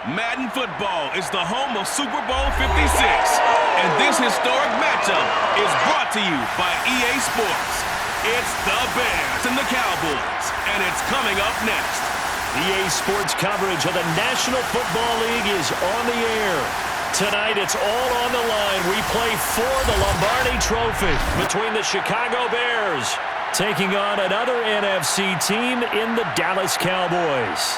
Madden Football is the home of Super Bowl 56, and this historic matchup is brought to you by EA Sports. It's the Bears and the Cowboys, and it's coming up next. EA Sports coverage of the National Football League is on the air. Tonight, it's all on the line. We play for the Lombardi Trophy between the Chicago Bears taking on another NFC team in the Dallas Cowboys.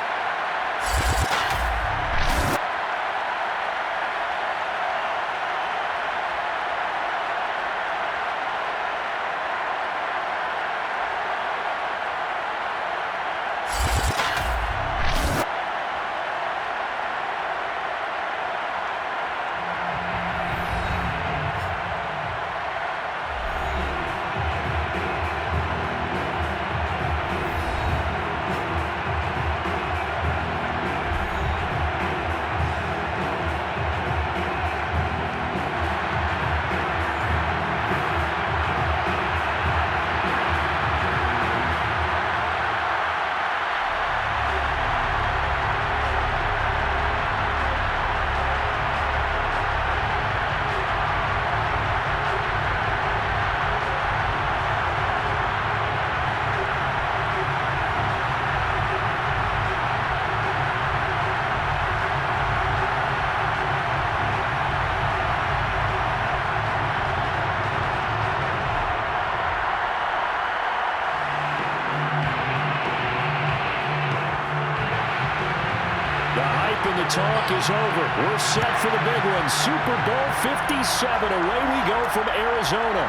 The talk is over. We're set for the big one. Super Bowl 57. Away we go from Arizona.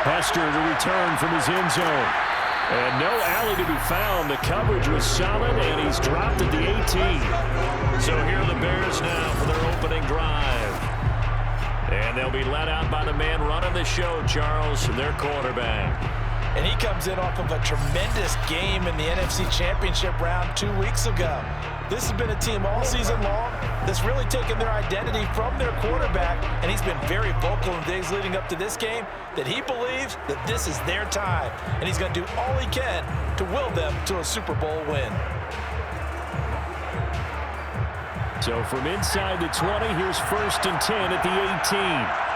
Hester to return from his end zone. And no alley to be found. The coverage was solid, and he's dropped at the 18. So here are the Bears now for their opening drive. And they'll be let out by the man running the show, Charles, their quarterback. And he comes in off of a tremendous game in the NFC Championship round 2 weeks ago. This has been a team all season long that's really taken their identity from their quarterback, and he's been very vocal in the days leading up to this game that he believes that this is their time, and he's going to do all he can to will them to a Super Bowl win. So from inside the 20, here's 1st and 10 at the 18.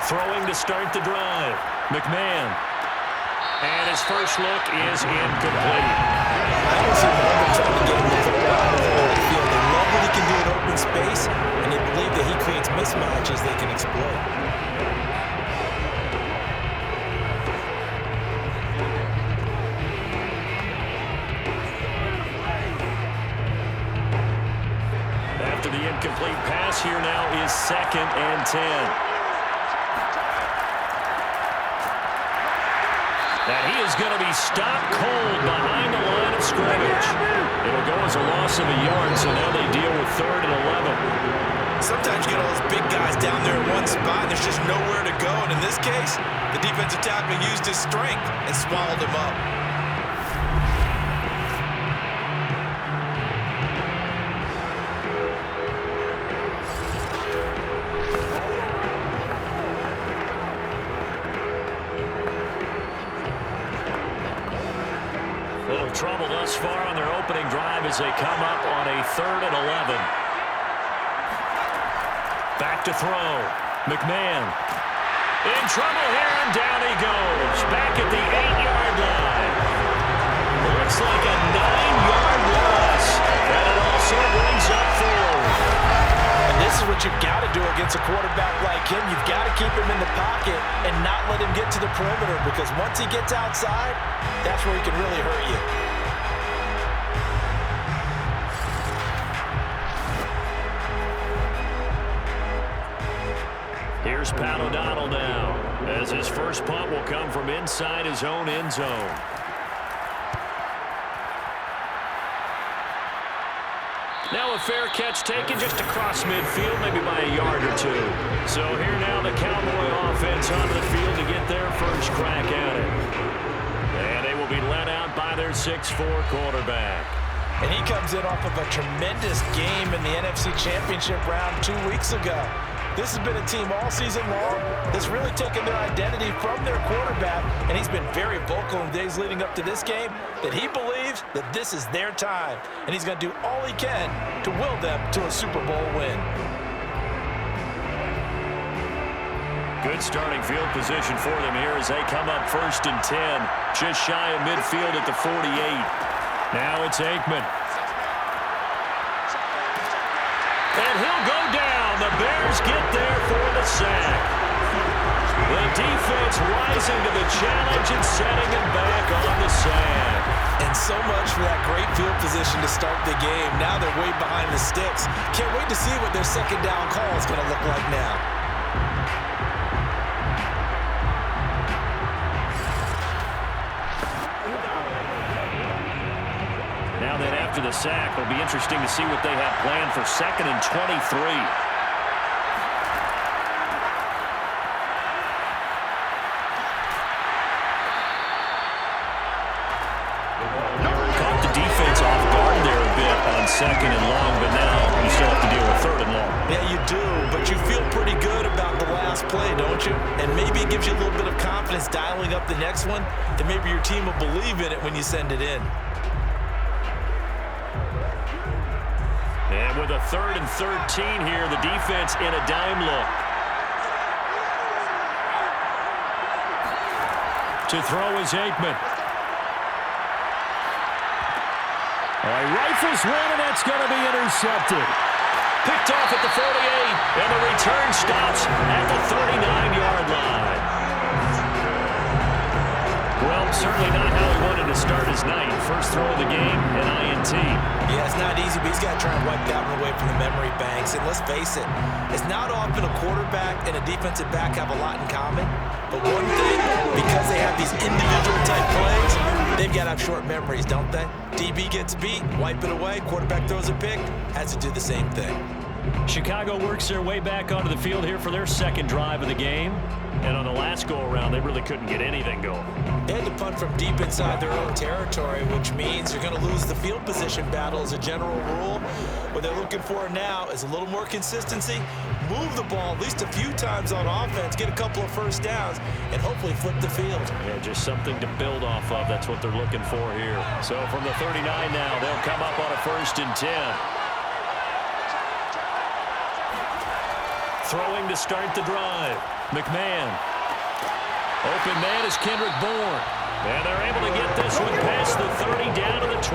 Throwing to start the drive. McMahon. And his first look is incomplete. I don't see Mohamed trying to get him the football out of the field. They love what he can do in open space, and they believe that he creates mismatches they can exploit. After the incomplete pass, here now is 2nd and 10. And he is going to be stopped cold behind the line of scrimmage. It'll go as a loss of a yard, so now they deal with 3rd and 11. Sometimes you get all those big guys down there in one spot, and there's just nowhere to go. And in this case, the defensive tackle used his strength and swallowed him up. Trouble thus far on their opening drive as they come up on a 3rd and 11. Back to throw. McMahon in trouble here, and down he goes. Back at the 8-yard line. Looks like a 9-yard loss. And it also brings up 4. And this is what you've got to do against a quarterback like him. You've got to keep him in the pocket and not let him get to the perimeter, because once he gets outside, that's where he can really hurt you. Here's Pat O'Donnell now, as his first punt will come from inside his own end zone. Now a fair catch taken just across midfield, maybe by a yard or 2. So here now the Cowboy offense onto the field to get their first crack at it. And they will be let out by their 6'4" quarterback. And he comes in off of a tremendous game in the NFC Championship round 2 weeks ago. This has been a team all season long that's really taken their identity from their quarterback, and he's been very vocal in the days leading up to this game that he believes that this is their time, and he's going to do all he can to will them to a Super Bowl win. Good starting field position for them here as they come up 1st and 10. Just shy of midfield at the 48. Now it's Aikman. And he'll go down. The Bears get there for the sack. The defense rising to the challenge and setting him back on the sack. And so much for that great field position to start the game. Now they're way behind the sticks. Can't wait to see what their second down call is going to look like now. Now then, after the sack, it'll be interesting to see what they have planned for 2nd and 23. Caught the defense off guard there a bit on 2nd and long, but now you still have to deal with 3rd and long. Yeah, you do, but you feel pretty good about the last play, don't you? And maybe it gives you a little bit of confidence dialing up the next one, and maybe your team will believe in it when you send it in. And with a 3rd and 13 here, the defense in a dime look. To throw is Aikman. He rifles one, and that's going to be intercepted. Picked off at the 48, and the return stops at the 39-yard line. Well, certainly not how he wanted to start his night. First throw of the game, an INT. Yeah, it's not easy, but he's got to try and wipe that one away from the memory banks. And let's face it, it's not often a quarterback and a defensive back have a lot in common. But one thing, because they have these individual-type plays, they've got to have short memories, don't they? DB gets beat, wipe it away, quarterback throws a pick, has to do the same thing. Chicago works their way back onto the field here for their second drive of the game. And on the last go-around, they really couldn't get anything going. They had to punt from deep inside their own territory, which means you're going to lose the field position battle as a general rule. What they're looking for now is a little more consistency, move the ball at least a few times on offense, get a couple of first downs, and hopefully flip the field. Yeah, just something to build off of. That's what they're looking for here. So from the 39 now, they'll come up on a 1st and 10. Throwing to start the drive. McMahon. Open man is Kendrick Bourne. And they're able to get this one past the 30 down to the 25.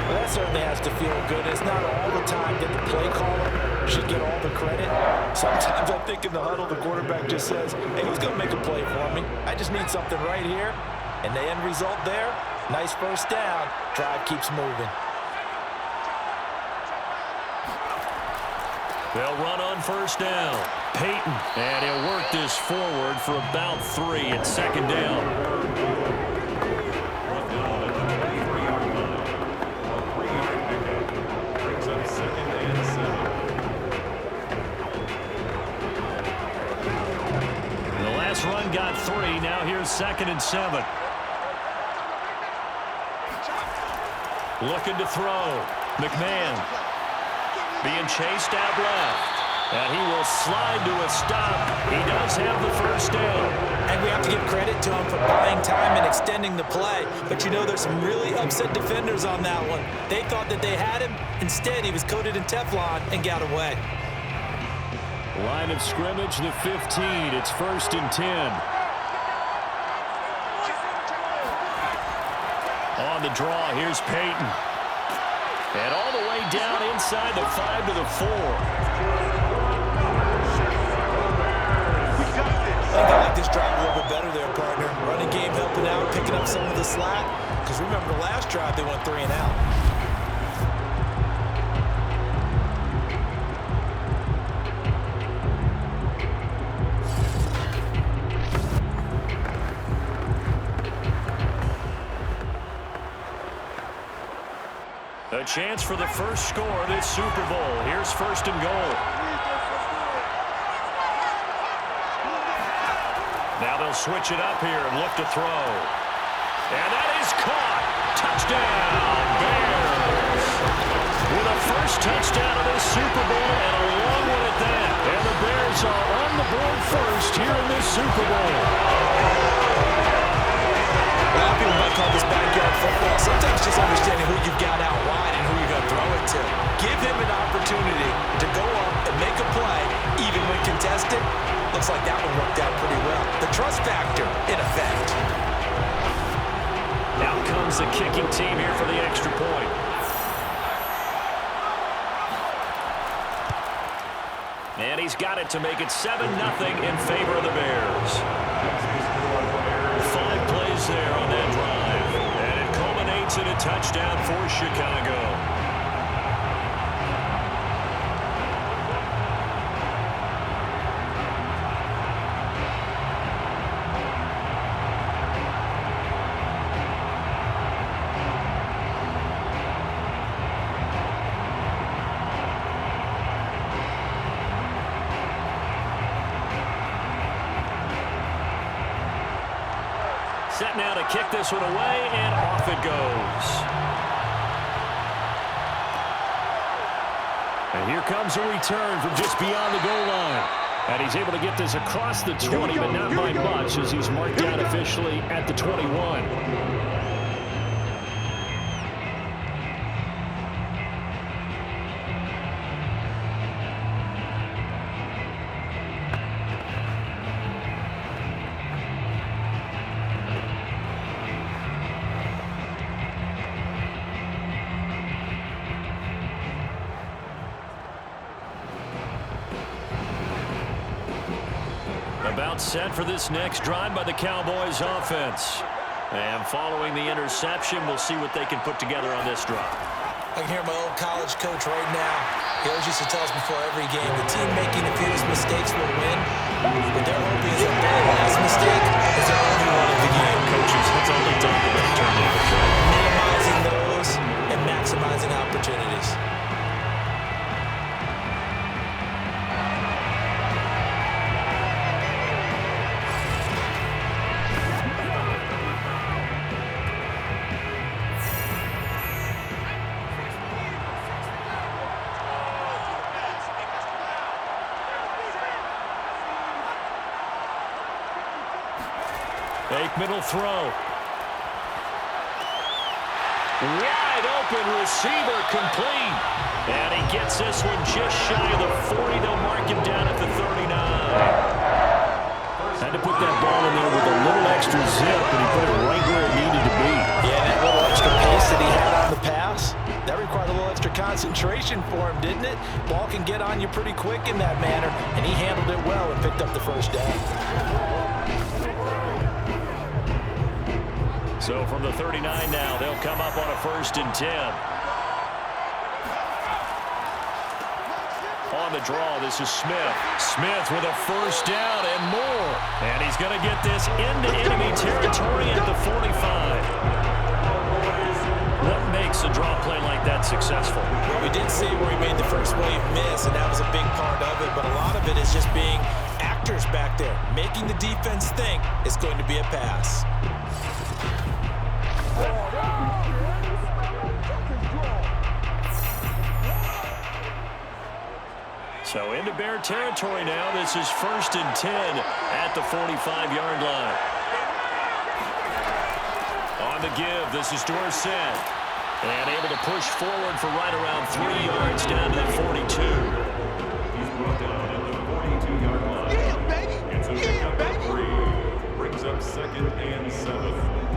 Well, that certainly has to feel good. It's not all the time that the play caller should get all the credit. Sometimes I think in the huddle, the quarterback just says, hey, who's going to make a play for me? I just need something right here. And the end result there, nice first down. Drive keeps moving. They'll run on 1st down. Peyton, and he'll work this forward for about 3 at 2nd down. The last run got 3. Now here's 2nd and 7. Looking to throw. McMahon. Being chased out left. And he will slide to a stop. He does have the first down. And we have to give credit to him for buying time and extending the play. But you know there's some really upset defenders on that one. They thought that they had him. Instead, he was coated in Teflon and got away. Line of scrimmage, the 15. It's 1st and 10. On the draw, here's Peyton. And all the way down inside the 5 to the 4. I think I like this drive a little bit better there, partner. Running game helping out, picking up some of the slack. Because remember the last drive, they went 3 and out. A chance for the first score of this Super Bowl. Here's 1st and goal. Now they'll switch it up here and look to throw. And that is caught. Touchdown, Bears. With the first touchdown of this Super Bowl, and a long one at that. And the Bears are on the board first here in this Super Bowl. A lot of people might call this backyard football. Sometimes just understanding who you've got out wide and who you're going to throw it to. Give him an opportunity to go up and make a play, even when contested. Looks like that one worked out pretty well. The trust factor, in effect. Out comes the kicking team here for the extra point. And he's got it to make it 7-0 in favor of the Bears. 5 plays there on that drive. And it culminates in a touchdown for Chicago. Set now to kick this one away, and off it goes. And here comes a return from just beyond the goal line. And he's able to get this across the 20, but not by much, as he's marked out officially at the 21. About set for this next drive by the Cowboys offense. And following the interception, we'll see what they can put together on this drive. I can hear my old college coach right now. He always used to tell us before every game, the team making the fewest mistakes will win. But they're hoping is that their last mistake is their only one of the game. Coaches, that's all they talk about, turnovers. Minimizing those and maximizing opportunities. Aikman will throw. Wide open receiver complete. And he gets this one just shy of the 40. They'll mark him down at the 39. Had to put that ball in there with a little extra zip, and he put it right where it needed to be. Yeah, that little extra pace that he had on the pass, that required a little extra concentration for him, didn't it? Ball can get on you pretty quick in that manner, and he handled it well and picked up the first down. So from the 39 now, they'll come up on a 1st and 10. On the draw, this is Smith. Smith with a first down and more. And he's going to get this into enemy territory at the 45. What makes a draw play like that successful? Well, we did see where he made the first wave miss, and that was a big part of it. But a lot of it is just being actors back there, making the defense think it's going to be a pass. So into Bear territory now. This is 1st and 10 at the 45-yard line. On the give, this is Dorsett. And able to push forward for right around 3 yards down to the 42. He's brought down at the 42-yard line. Yeah, baby! It's a pickup at 3. Brings up 2nd and 7.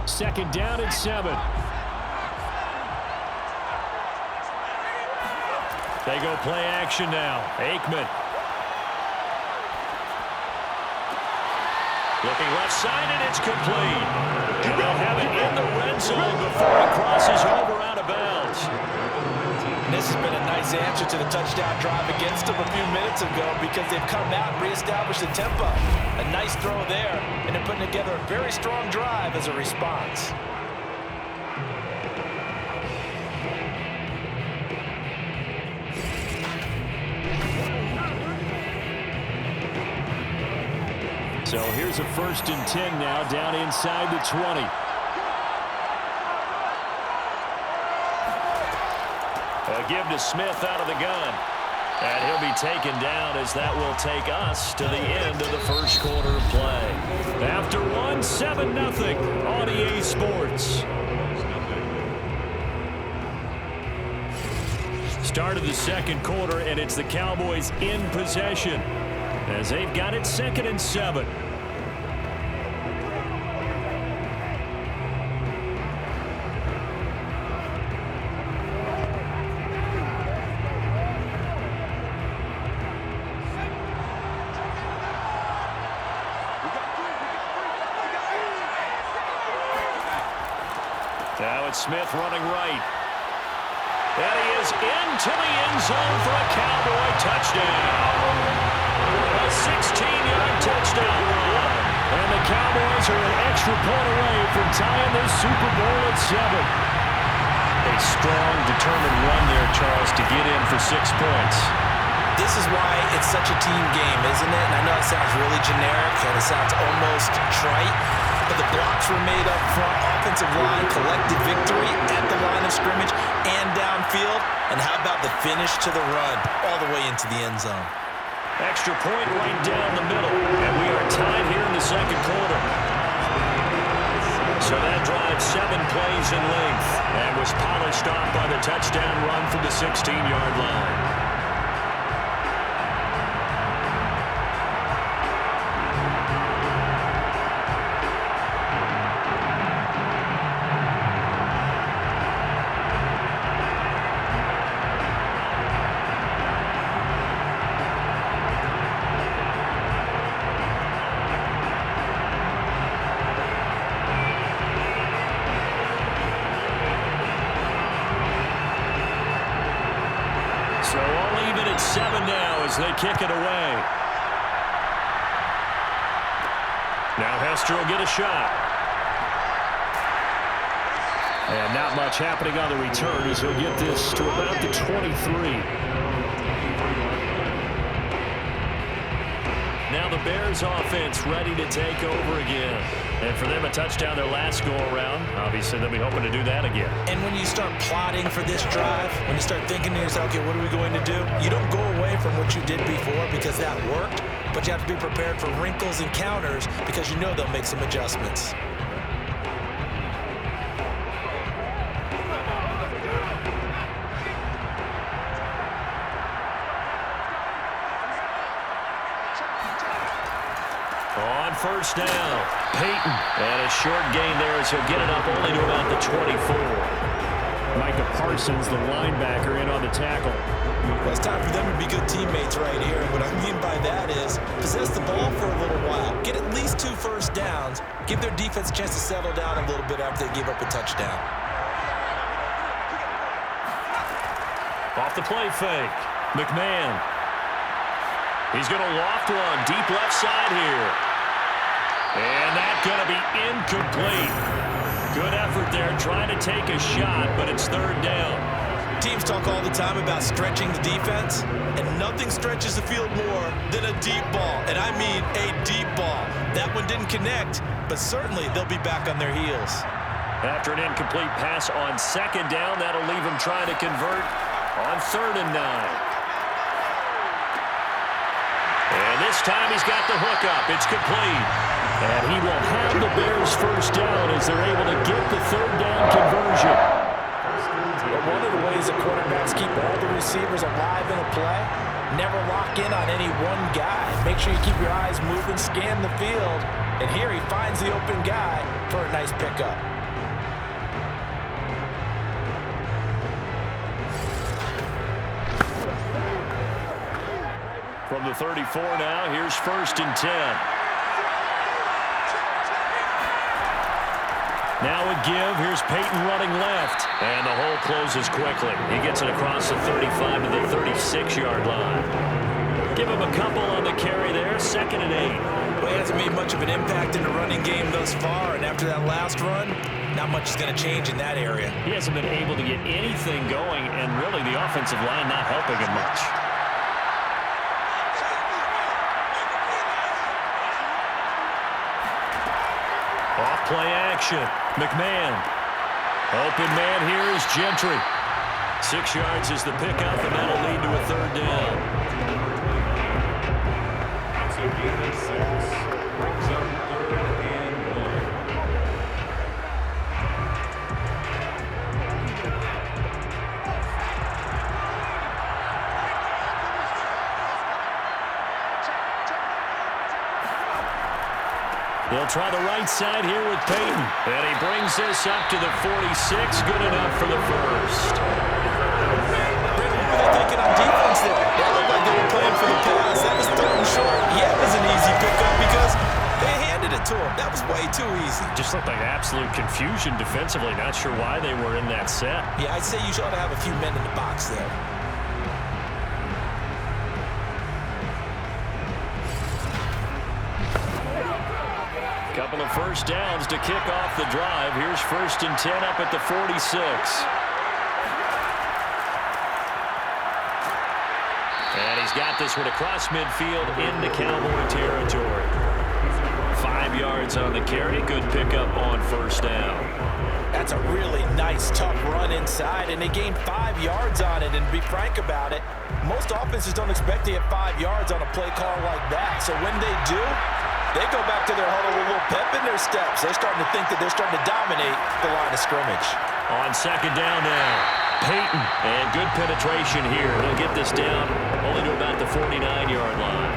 Second down and 7. They go play action now. Aikman. Looking left side, and it's complete. And they'll have it in the red zone before he crosses over out of bounds. And this has been a nice answer to the touchdown drive against them a few minutes ago, because they've come out and reestablished the tempo. A nice throw there, and they're putting together a very strong drive as a response. So here's a 1st and 10 now, down inside the 20. A give to Smith out of the gun. And he'll be taken down as that will take us to the end of the first quarter of play. After one, 7-0 on EA Sports. Start of the second quarter, and it's the Cowboys in possession as they've got it 2nd and 7. Now it's Smith running right. And he is into the end zone for a Cowboy touchdown. A 16-yard touchdown run. And the Cowboys are an extra point away from tying this Super Bowl at 7. A strong, determined run there, Charles, to get in for 6 points. This is why it's such a team game, isn't it? And I know it sounds really generic and it sounds almost trite, but the blocks were made up front. Offensive line collected victory at the line of scrimmage and downfield. And how about the finish to the run all the way into the end zone? Extra point right down the middle. And we are tied here in the second quarter. So that drive 7 plays in length and was polished off by the touchdown run from the 16-yard line. So all even at 7 now as they kick it away. Now Hester will get a shot. And not much happening on the return as he'll get this to about the 23. Now the Bears offense ready to take over again. And for them, a touchdown their last go-around. Obviously, they'll be hoping to do that again. And when you start plotting for this drive, when you start thinking to yourself, okay, what are we going to do? You don't go away from what you did before because that worked, but you have to be prepared for wrinkles and counters because you know they'll make some adjustments. On first down, Peyton. And a short gain there as he'll get it up only to about the 24. Micah Parsons, the linebacker, in on the tackle. Well, it's time for them to be good teammates right here. And what I mean by that is possess the ball for a little while. Get at least 2 first downs. Give their defense a chance to settle down a little bit after they give up a touchdown. Off the play fake. McMahon. He's going to loft one deep left side here. And that's going to be incomplete. Good effort there trying to take a shot, but it's 3rd down. Teams talk all the time about stretching the defense, and nothing stretches the field more than a deep ball. And I mean a deep ball. That one didn't connect, but certainly they'll be back on their heels. After an incomplete pass on 2nd down, that'll leave him trying to convert on 3rd and 9. And this time he's got the hook up. It's complete. And he will have the Bears first down as they're able to get the 3rd down conversion. But one of the ways that quarterbacks keep all the receivers alive in a play, never lock in on any one guy. Make sure you keep your eyes moving, scan the field. And here he finds the open guy for a nice pickup. From the 34 now, here's 1st and 10. Now a give. Here's Peyton running left. And the hole closes quickly. He gets it across the 35 to the 36-yard line. Give him a couple on the carry there. 2nd and 8. Well, he hasn't made much of an impact in the running game thus far. And after that last run, not much is going to change in that area. He hasn't been able to get anything going. And really, the offensive line not helping him much. 2 Off play action. McMahon. Open man here is Gentry. 6 yards is the pickup, and that'll lead to a 3rd down. It's a gain of 6. Brings up 3rd and 1. They'll try the right side here with Peyton. And he brings this up to the 46. Good enough for the first. What were they thinking on defense there? That looked like they were playing for the pass. That was 3rd and short. Yeah, it was an easy pickup because they handed it to him. That was way too easy. Just looked like absolute confusion defensively. Not sure why they were in that set. Yeah, I'd say you ought to have a few men in the box there. Couple of first downs to kick off the drive. Here's 1st and 10 up at the 46. And he's got this one across midfield into Cowboy territory. 5 yards on the carry. Good pickup on 1st down. That's a really nice, tough run inside, and they gained 5 yards on it. And to be frank about it, most offenses don't expect to get 5 yards on a play call like that. So when they do, they go back to their huddle with a little pep in their steps. They're starting to think that they're starting to dominate the line of scrimmage. On 2nd down now, Peyton. And good penetration here. They'll get this down only to about the 49-yard line.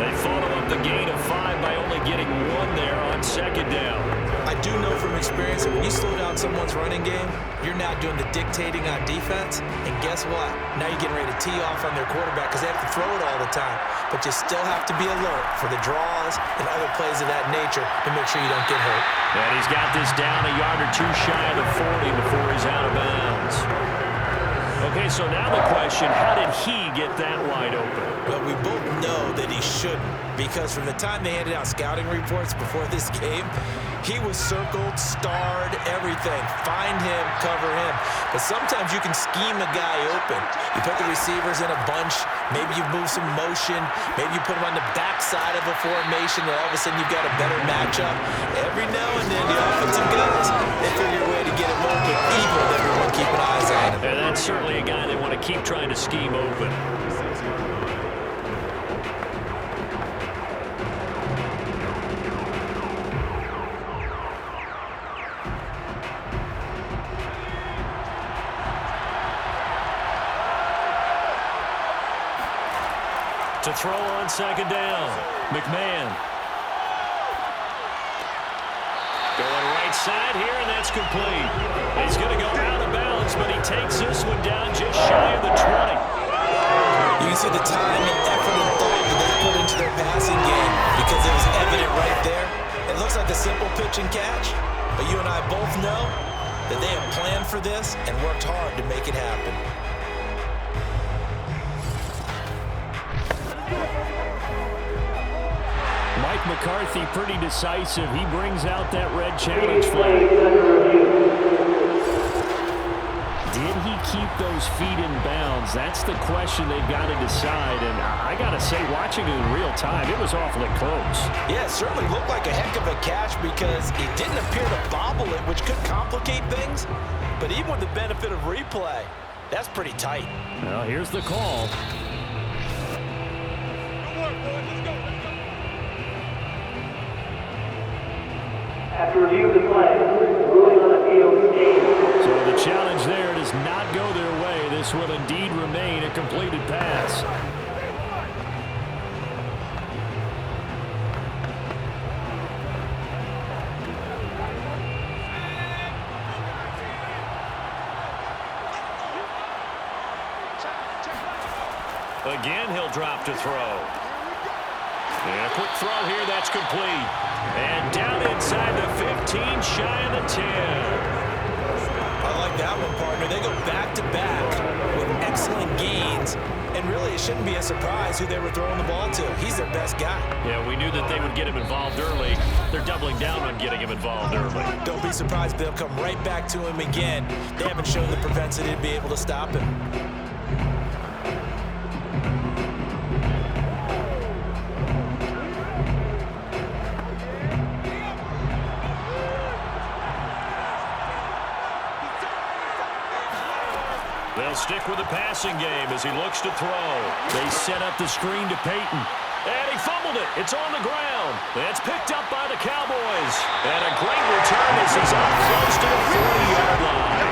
They follow up the gain of 5 by only getting 1 there on 2nd down. I do know from experience that when you slow down someone's running game, you're now doing the dictating on defense. And guess what? Now you're getting ready to tee off on their quarterback because they have to throw it all the time. But you still have to be alert for the draws and other plays of that nature to make sure you don't get hurt. And he's got this down a yard or 2 shy of the 40 before he's out of bounds. Okay, so now the question, how did he get that wide open? Well, we both know that he shouldn't, because from the time they handed out scouting reports before this game, he was circled, starred, everything. Find him, cover him. But sometimes you can scheme a guy open. You put the receivers in a bunch. Maybe you move some motion. Maybe you put them on the backside of a formation, and all of a sudden you've got a better matchup. Every now and then, the offensive guys, they figure a way to get him open, even with everyone keeping eyes on him. And that's certainly a guy they want to keep trying to scheme open. To throw on 2nd down, McMahon. Going right side here, and that's complete. He's going to go out of bounds, but he takes this one down just shy of the 20. You can see the time and effort and thought that they put into their passing game because it was evident right there. It looks like a simple pitch and catch, but you and I both know that they have planned for this and worked hard to make it happen. Mike McCarthy pretty decisive. He brings out that red challenge flag. Did he keep those feet in bounds? That's the question they've got to decide. And I got to say, watching it in real time, it was awfully close. Yeah, it certainly looked like a heck of a catch because he didn't appear to bobble it, which could complicate things. But even with the benefit of replay, that's pretty tight. Well, here's the call. After review of the play, ruling on the field stands. So the challenge there does not go their way. This will indeed remain a completed pass. Again, he'll drop to throw. And a quick throw here, that's complete. And down inside the 15, shy of the 10. I like that one, partner. They go back-to-back with excellent gains. And really, it shouldn't be a surprise who they were throwing the ball to. He's their best guy. Yeah, we knew that they would get him involved early. They're doubling down on getting him involved early. Don't be surprised if they'll come right back to him again. They haven't shown the propensity to be able to stop him. stick with the passing game as he looks to throw. They set up the screen to Peyton. And he fumbled it. It's on the ground. It's picked up by the Cowboys. And a great return as he's up close to the 40-yard line.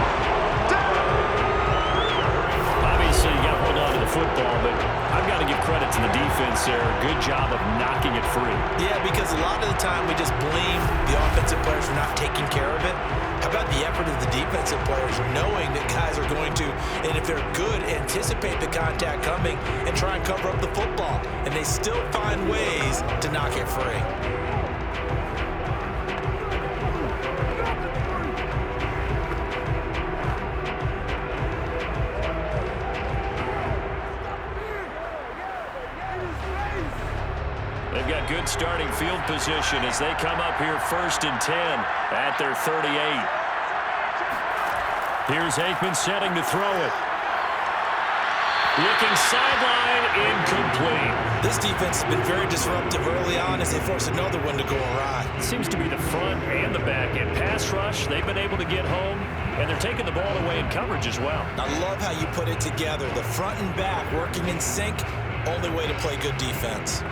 Obviously, you got to hold on to the football, but I've got to give credit to the defense there. Good job of knocking it free. Yeah, because a lot of the time we just blame the offensive players for not taking care of it. How about the effort of the defensive players knowing that guys are going to, and if they're good, anticipate the contact coming and try and cover up the football. And they still find ways to knock it free. They've got good starting field position as they come up here 1st and 10 at their 38. Here's Aikman setting to throw it. Looking sideline, incomplete. This defense has been very disruptive early on as they force another one to go awry. It seems to be the front and the back end. Pass rush, they've been able to get home, and they're taking the ball away in coverage as well. I love how you put it together. The front and back working in sync, only way to play good defense.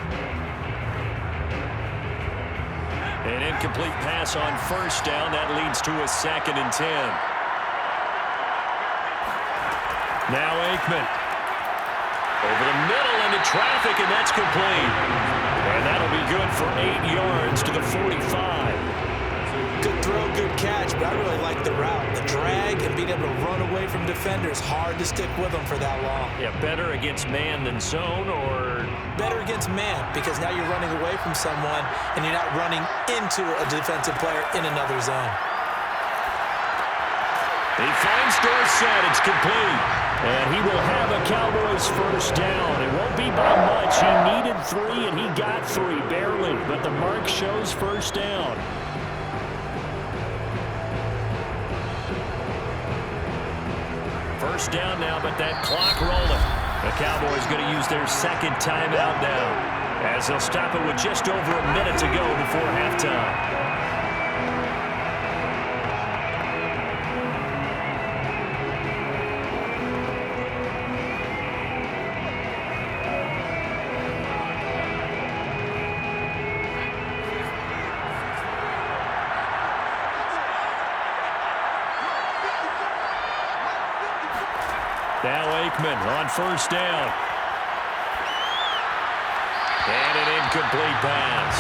An incomplete pass on 1st down. That leads to a 2nd and 10. Now Aikman. Over the middle into traffic, and that's complete. And that'll be good for 8 yards to the 45. Good throw, good catch, but I really like the route. The drag and being able to run away from defenders, hard to stick with them for that long. Yeah, better against man than zone, or better against man, because now you're running away from someone and you're not running into a defensive player in another zone. He finds Dorsett. It's complete. And he will have a Cowboys 1st down. It won't be by much. He needed 3, and he got 3, barely. But the mark shows 1st down. First down now, but that clock rolling. The Cowboys going to use their 2nd timeout now, as they'll stop it with just over a minute to go before halftime. Now Aikman on 1st down. And an incomplete pass.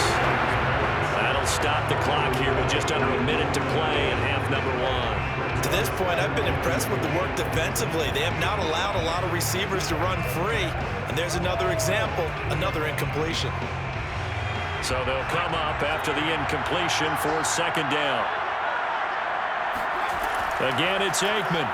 That'll stop the clock here with just under a minute to play in half number 1. To this point, I've been impressed with the work defensively. They have not allowed a lot of receivers to run free. And there's another example, another incompletion. So they'll come up after the incompletion for 2nd down. Again, it's Aikman.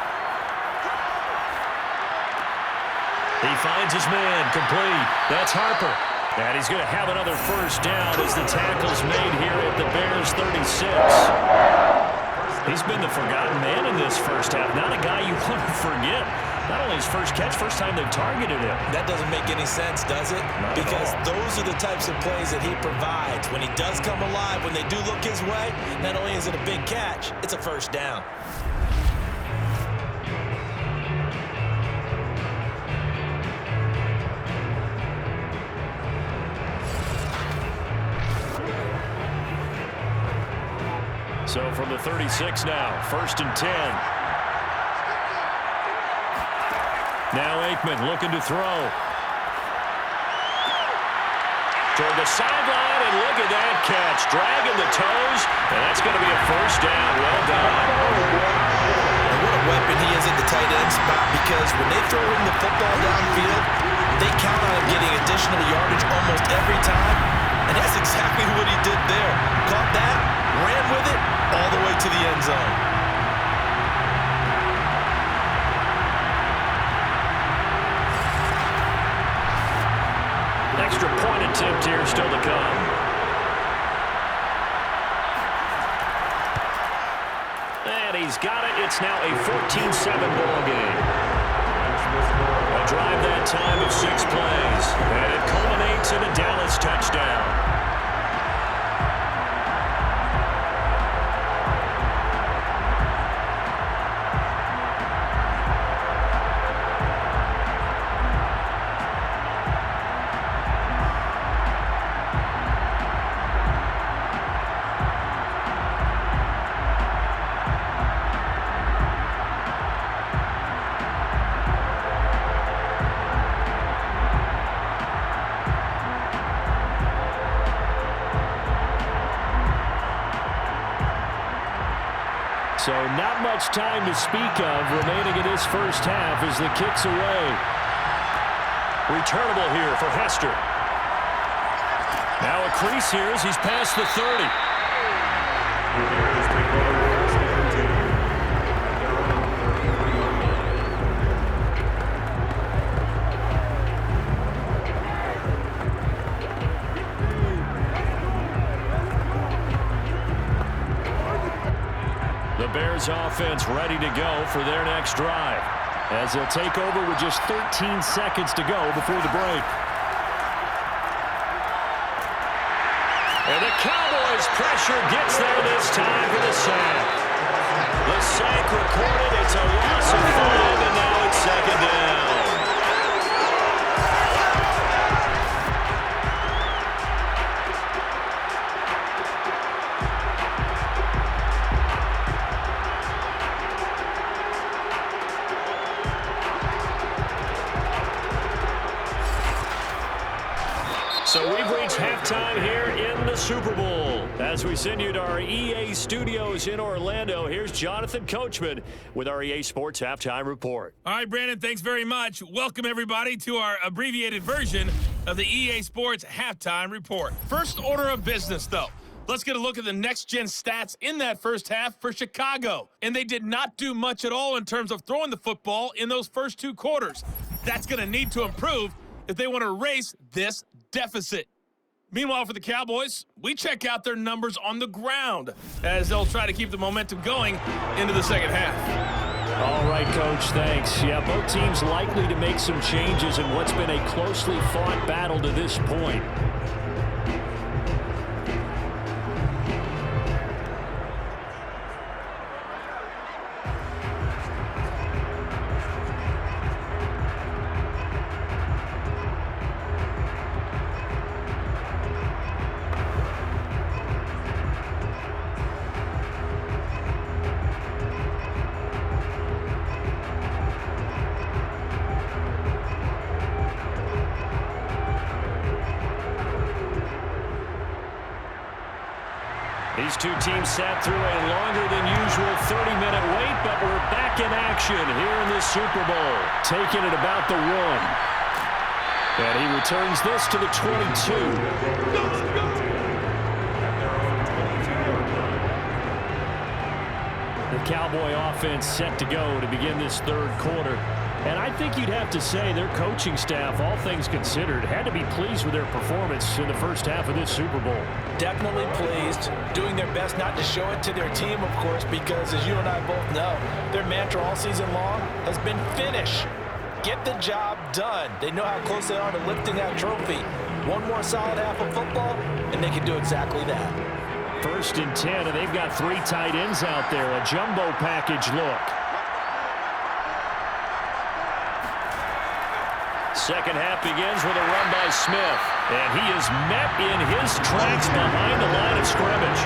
He finds his man, complete. That's Harper. And he's going to have another 1st down as the tackle's made here at the Bears 36. He's been the forgotten man in this 1st half. Not a guy you want to forget. Not only his first catch, first time they've targeted him. That doesn't make any sense, does it? Because those are the types of plays that he provides. When he does come alive, when they do look his way, not only is it a big catch, it's a 1st down. So from the 36 now, 1st and 10. Now Aikman looking to throw. Toward the sideline, and look at that catch. Dragging the toes, and that's going to be a 1st down. Well done. And what a weapon he is at the tight end spot, because when they throw him the football downfield, they count on him getting additional yardage almost every time. And that's exactly what he did there. Caught that, ran with it, all the way to the end zone. Extra point attempt here still to come. And he's got it. It's now a 14-7 ball game. A drive that time of 6 plays. And it culminates in a Dallas touchdown. So not much time to speak of remaining in this first half as the kick's away. Returnable here for Hester. Now a crease here as he's past the 30. The Bears offense ready to go for their next drive as they'll take over with just 13 seconds to go before the break. And the Cowboys pressure gets there this time for the sack. The sack recorded. It's a loss of 5, and now it's second down. So we've reached halftime here in the Super Bowl. As we send you to our EA studios in Orlando, here's Jonathan Coachman with our EA Sports Halftime Report. All right, Brandon, thanks very much. Welcome, everybody, to our abbreviated version of the EA Sports Halftime Report. First order of business, though. Let's get a look at the next-gen stats in that first half for Chicago. And they did not do much at all in terms of throwing the football in those first 2 quarters. That's going to need to improve if they want to erase this deficit. Meanwhile, for the Cowboys, we check out their numbers on the ground as they'll try to keep the momentum going into the second half. All right, Coach, thanks. Yeah, both teams likely to make some changes in what's been a closely fought battle to this point. These two teams sat through a longer than usual 30-minute wait, but we're back in action here in this Super Bowl. Taking it about the 1. And he returns this to the 22. The Cowboy offense set to go to begin this third quarter. And I think you'd have to say their coaching staff, all things considered, had to be pleased with their performance in the first half of this Super Bowl. Definitely pleased, doing their best not to show it to their team, of course, because as you and I both know, their mantra all season long has been finish. Get the job done. They know how close they are to lifting that trophy. One more solid half of football, and they can do exactly that. 1st and 10, and they've got 3 tight ends out there. A jumbo package look. Second half begins with a run by Smith. And he is met in his tracks behind the line of scrimmage.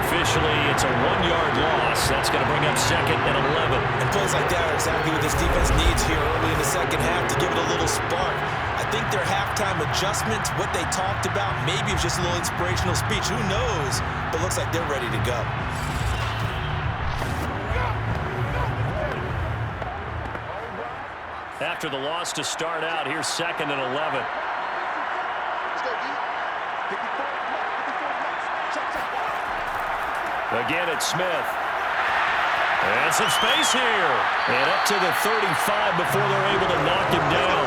Officially, it's a 1-yard loss. That's going to bring up 2nd and 11. And plays like that are exactly what this defense needs here early in the second half to give it a little spark. I think their halftime adjustments, what they talked about, maybe it's just a little inspirational speech. Who knows? But looks like they're ready to go. After the loss to start out, here's 2nd and 11. Again, it's Smith. And some space here. And up to the 35 before they're able to knock him down.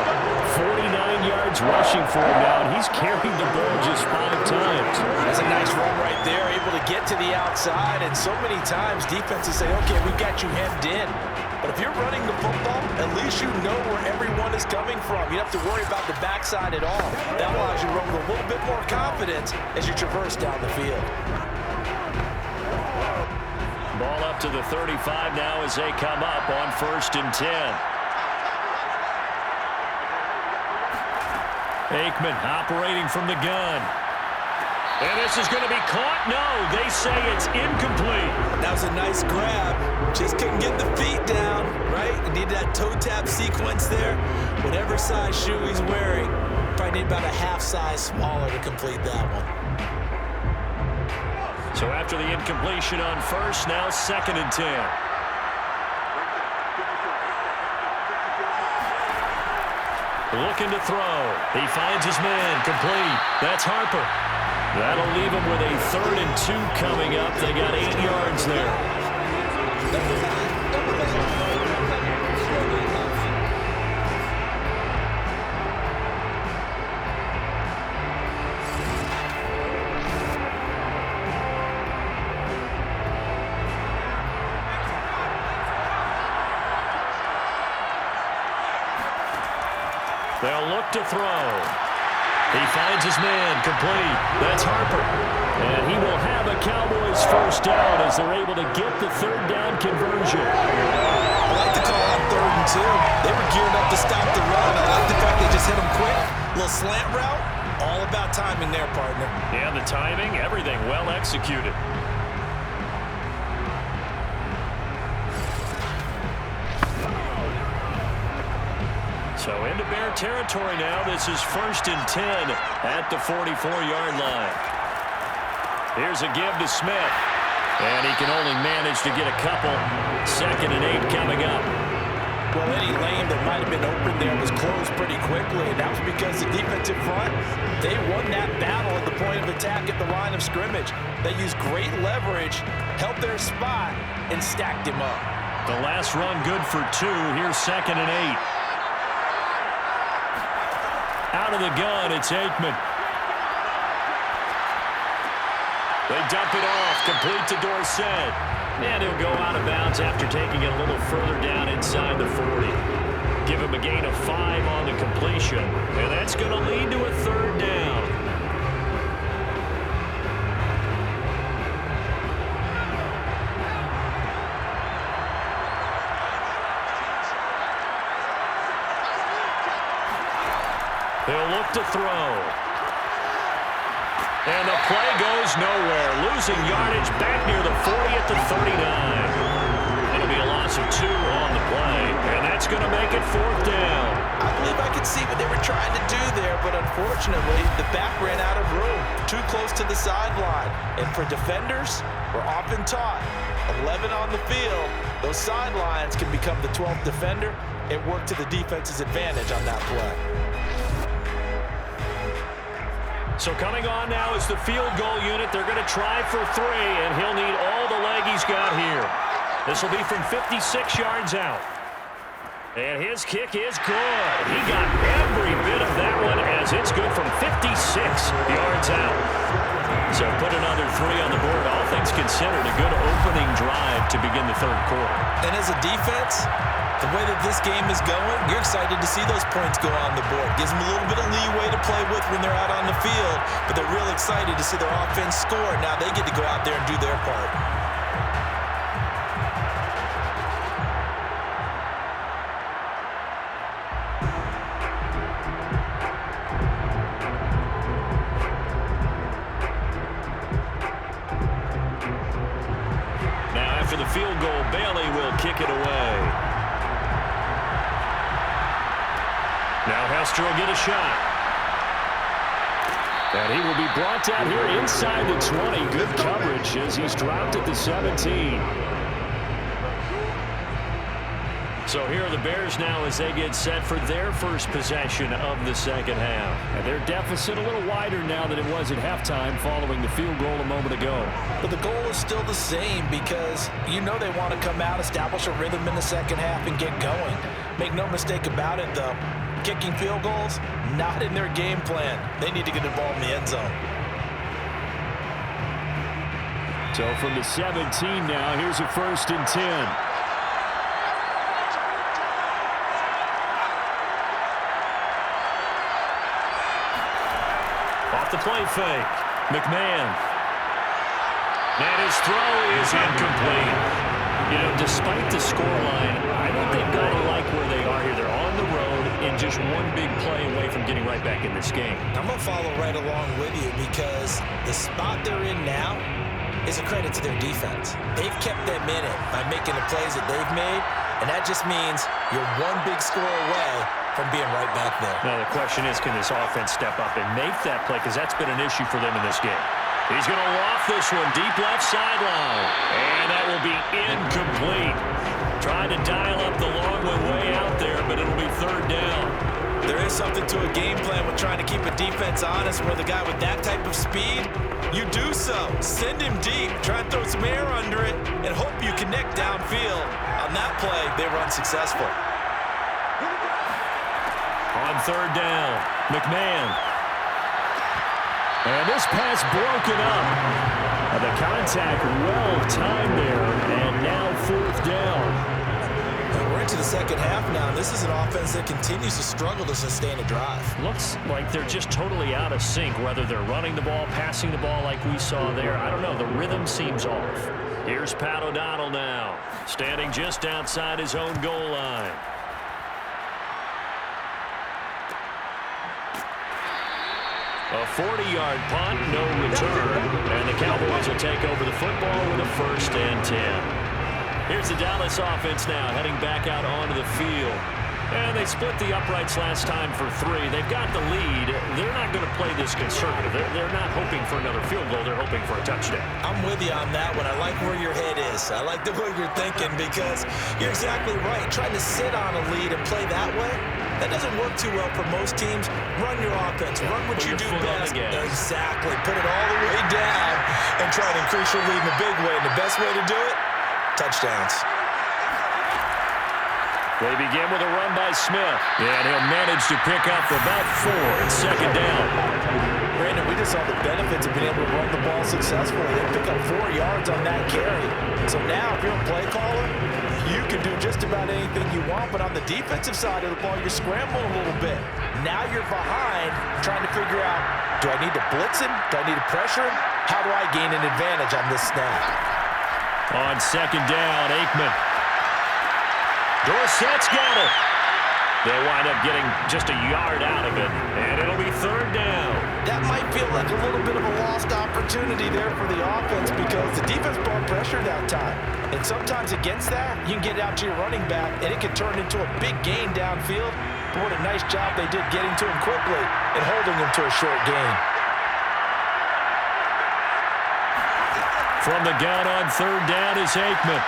49 yards rushing for him now, and he's carried the ball just 5 times. That's a nice run right there, able to get to the outside. And so many times defenses say, okay, we've got you hemmed in. But if you're running the football, at least you know where everyone is coming from. You don't have to worry about the backside at all. That allows you to run with a little bit more confidence as you traverse down the field. Ball up to the 35 now as they come up on 1st and 10. Aikman operating from the gun. And this is going to be caught. No, they say it's incomplete. That was a nice grab. Just couldn't get the feet down, right? You need that toe tap sequence there. Whatever size shoe he's wearing, probably need about a half size smaller to complete that one. So after the incompletion on first, now 2nd and 10. Looking to throw. He finds his man. Complete. That's Harper. That'll leave him with a 3rd and 2 coming up. They got 8 yards there. They'll look to throw. He finds his man. Complete. That's Harper. And he will have a Cowboys first down as they're able to get the 3rd down conversion. I like to call out 3rd and 2. They were geared up to stop the run. I like the fact they just hit him quick. Little slant route. All about timing there, partner. Yeah, the timing, everything well executed. So into Bear territory now. This is 1st and 10 at the 44-yard line. Here's a give to Smith. And he can only manage to get a couple. 2nd and 8 coming up. Well, any lane that might have been open there was closed pretty quickly, and that was because the defensive front, they won that battle at the point of attack at the line of scrimmage. They used great leverage, held their spot, and stacked him up. The last run good for 2. Here's 2nd and 8. Out of the gun, it's Aikman. They dump it off, complete to Dorsett. And he'll go out of bounds after taking it a little further down inside the 40. Give him a gain of 5 on the completion. And that's going to lead to a 3rd down. They'll look to throw. And the play goes nowhere. Losing yardage back near the 40 at the 39. It'll be a loss of 2 on the play. And that's going to make it 4th down. I believe I could see what they were trying to do there, but unfortunately, the back ran out of room. Too close to the sideline. And for defenders, we're often taught, 11 on the field, those sidelines can become the 12th defender. It worked to the defense's advantage on that play. So coming on now is the field goal unit. They're going to try for 3, and he'll need all the leg he's got here. This will be from 56 yards out. And his kick is good. He got every bit of that one as it's good from 56 yards out. So put another 3 on the board. All things considered, a good opening drive to begin the 3rd quarter. And as a defense, the way that this game is going, you're excited to see those points go on the board. Gives them a little bit of leeway to play with when they're out on the field, but they're real excited to see their offense score. Now they get to go out there and do their part. Now after the field goal, Bailey will kick it away. Now Hester will get a shot. And he will be brought down here inside the 20. Good coverage as he's dropped at the 17. So here are the Bears now as they get set for their first possession of the 2nd half. And their deficit a little wider now than it was at halftime following the field goal a moment ago. But the goal is still the same because you know they want to come out, establish a rhythm in the 2nd half, and get going. Make no mistake about it, though. Kicking field goals, not in their game plan. They need to get involved in the end zone. So from the 17 now, here's a 1st and 10. Off the play fake. McMahon. And his throw is incomplete. You know, despite the scoreline, I think they've got to like where they are here. They're on the road and just one big play away from getting right back in this game. I'm going to follow right along with you because the spot they're in now is a credit to their defense. They've kept them in it by making the plays that they've made, and that just means you're one big score away from being right back there. Now the question is, can this offense step up and make that play? Because that's been an issue for them in this game. He's going to loft this one deep left sideline. And that will be incomplete. Trying to dial up the long way out there, but it'll be third down. There is something to a game plan with trying to keep a defense honest. With a guy with that type of speed, you do so. Send him deep, try and throw some air under it, and hope you connect downfield. On that play, they were unsuccessful. On third down, McMahon. And this pass broken up. And the contact well timed there, and now fourth down. We're into the second half now, and this is an offense that continues to struggle to sustain a drive. Looks like they're just totally out of sync, whether they're running the ball, passing the ball like we saw there. I don't know. The rhythm seems off. Here's Pat O'Donnell now, standing just outside his own goal line. A 40-yard punt, no return, and the Cowboys will take over the football with a 1st and 10. Here's the Dallas offense now, heading back out onto the field. And they split the uprights last time for 3. They've got the lead. They're not going to play this conservative. They're not hoping for another field goal. They're hoping for a touchdown. I'm with you on that one. I like where your head is. I like the way you're thinking because you're exactly right. Trying to sit on a lead and play that way, that doesn't work too well for most teams. Run your offense. Run what you do best. Exactly. Put it all the way down and try to increase your lead in a big way. And the best way to do it, touchdowns. They begin with a run by Smith. And he'll manage to pick up about 4 and 2nd down. Brandon, we just saw the benefits of being able to run the ball successfully. They pick up 4 yards on that carry. So now, if you're a play caller, you can do just about anything you want. But on the defensive side of the ball, you're scrambling a little bit. Now you're behind, trying to figure out, do I need to blitz him? Do I need to pressure him? How do I gain an advantage on this snap? On 2nd down, Aikman. Dorsett's got it. They'll wind up getting just a yard out of it, and it'll be 3rd down. That might feel like a little bit of a lost opportunity there for the offense because the defense brought pressure that time. And sometimes against that, you can get out to your running back, and it can turn into a big gain downfield. But what a nice job they did getting to him quickly and holding him to a short gain. From the gun on 3rd down is Aikman.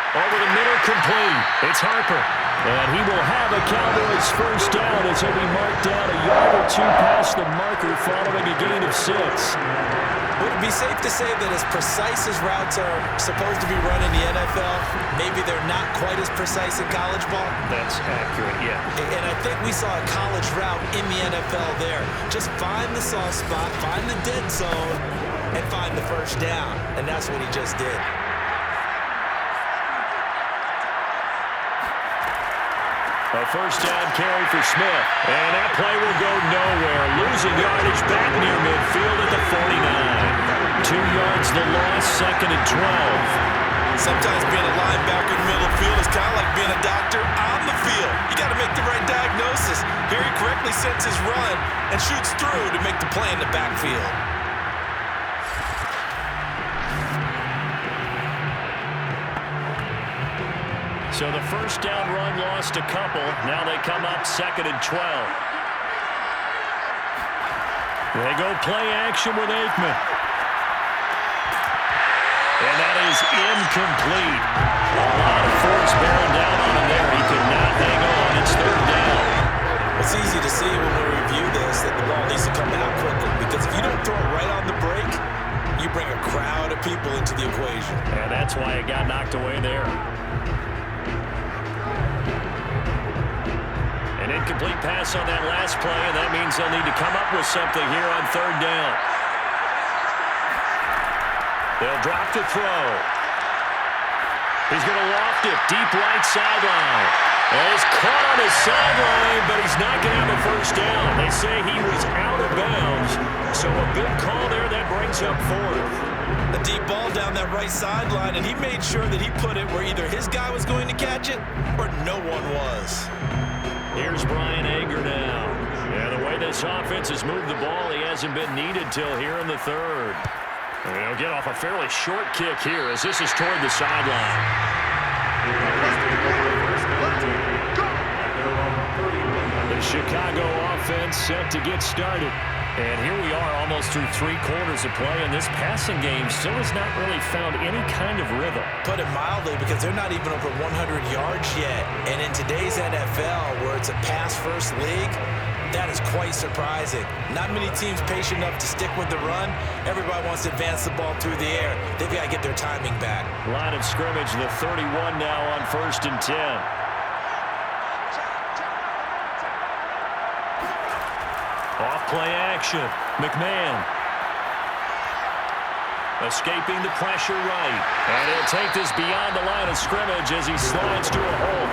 Over the middle, complete. It's Harper. And he will have a Cowboys 1st down as he'll be marked down a yard or 2 past the marker following a gain of 6. Would it be safe to say that as precise as routes are supposed to be run in the NFL, maybe they're not quite as precise in college ball? That's accurate, yeah. And I think we saw a college route in the NFL there. Just find the soft spot, find the dead zone, and find the 1st down. And that's what he just did. A 1st down carry for Smith. And that play will go nowhere. Losing yardage back near midfield at the 49. 2 yards the loss, 2nd and 12. Sometimes being a linebacker in the middle of the field is kind of like being a doctor on the field. You got to make the right diagnosis. Here he correctly sets his run and shoots through to make the play in the backfield. So the 1st down run lost a couple. Now they come up 2nd and 12. They go play action with Aikman. And that is incomplete. A lot of force bearing down on him there. He could not hang on. It's 3rd down. It's easy to see when we review this that the ball needs to come out quicker because if you don't throw it right on the break, you bring a crowd of people into the equation. And that's why it got knocked away there. An incomplete pass on that last play, and that means they'll need to come up with something here on 3rd down. They'll drop to throw. He's going to loft it deep right sideline. And he's caught on his sideline, but he's not going to have a 1st down. They say he was out of bounds, so a big call there that brings up 4th. A deep ball down that right sideline, and he made sure that he put it where either his guy was going to catch it or no one was. Here's Brian Anger now. Yeah, the way this offense has moved the ball, he hasn't been needed till here in the 3rd. And he'll get off a fairly short kick here as this is toward the sideline. The Chicago offense set to get started. And here we are almost through 3 quarters of play, and this passing game still has not really found any kind of rhythm. Put it mildly, because they're not even over 100 yards yet. And in today's NFL, where it's a pass-first league, that is quite surprising. Not many teams patient enough to stick with the run. Everybody wants to advance the ball through the air. They've got to get their timing back. Line of scrimmage, the 31 now on 1st and 10. Off-play action. McMahon. Escaping the pressure right. And he'll take this beyond the line of scrimmage as he slides to a hole.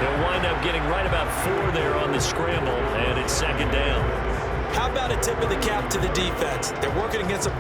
He'll wind up getting right about 4 there on the scramble, and it's 2nd down. How about a tip of the cap to the defense? They're working against a